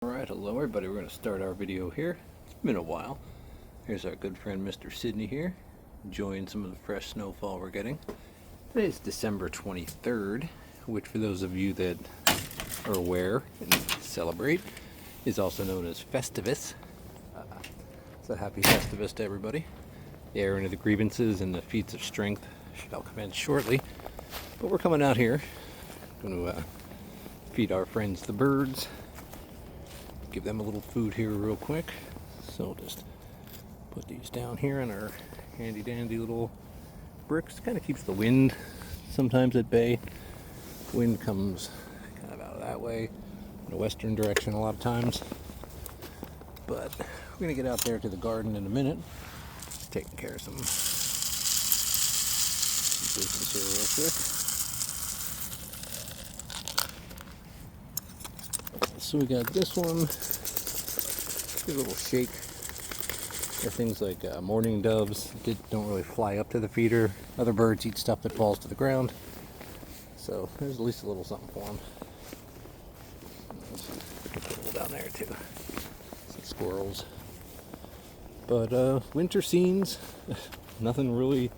Alright, hello everybody, we're going to start our video here. It's been a while. Here's our good friend Mr. Sydney here, enjoying some of the fresh snowfall we're getting. Today is December 23rd, which for those of you that are aware and celebrate, is also known as Festivus. So happy Festivus to everybody. The airing of the grievances and the feats of strength shall commence shortly. But we're coming out here, going to feed our friends the birds. Give them a little food here real quick. So just put these down here on our handy dandy little bricks. Kind of keeps the wind sometimes at bay. Wind comes kind of out of that way, in the western direction a lot of times. But we're gonna get out there to the garden in a minute. Taking care of some business here real quick. So we got this one. Give it a little shake. There are things like mourning doves don't really fly up to the feeder. Other birds eat stuff that falls to the ground. So there's at least a little something for them. Put a little down there too. Some squirrels. But winter scenes, nothing really,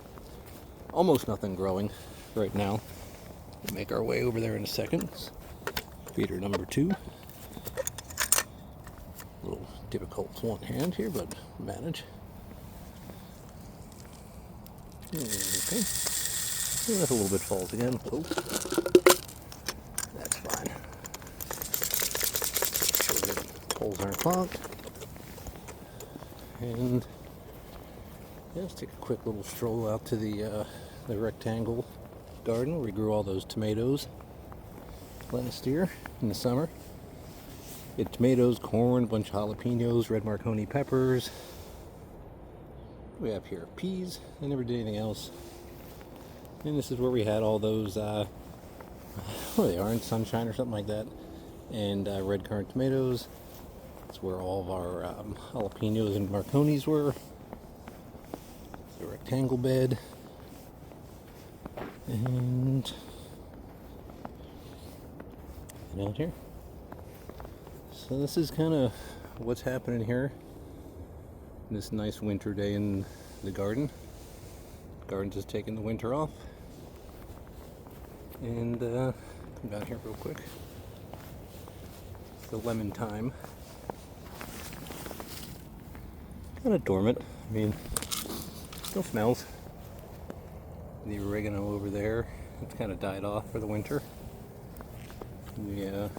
almost nothing growing right now. We'll make our way over there in a second. Feeder number 2. A little difficult with one hand here, but manage. Okay. If a little bit falls again. Oh. That's fine. Make sure the holes aren't clogged. And yeah, let's take a quick little stroll out to the rectangle garden where we grew all those tomatoes last year in the summer. We had tomatoes, corn, a bunch of jalapenos, red Marconi peppers. We have here peas. I never did anything else. And this is where we had all those, what are they, orange sunshine or something like that. And red currant tomatoes. That's where all of our jalapenos and Marconis were. The rectangle bed. And out here. So this is kind of what's happening here. This nice winter day in the garden. The garden's just taking the winter off. And come down here real quick. It's the lemon time. Kind of dormant. I mean, still smells. The oregano over there, it's kind of died off for the winter. The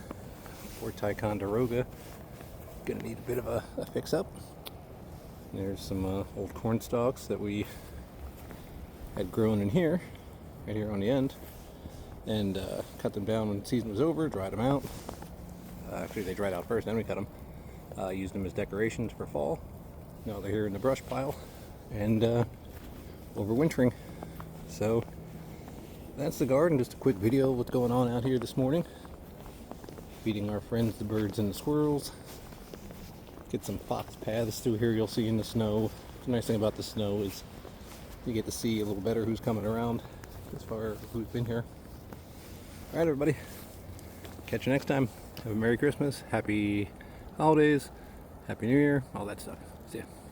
Forti Ticonderoga gonna need a bit of a fix up. There's some old corn stalks that we had grown in here, right here on the end, and cut them down when the season was over, dried them out. Actually, they dried out first, then we cut them. Used them as decorations for fall. Now they're here in the brush pile and overwintering. So that's the garden. Just a quick video of what's going on out here this morning. Feeding our friends the birds and the squirrels. Get some fox paths through here you'll see in the snow. The nice thing about the snow is you get to see a little better who's coming around as far as who's been here. Alright everybody, catch you next time. Have a Merry Christmas, Happy Holidays, Happy New Year, all that stuff.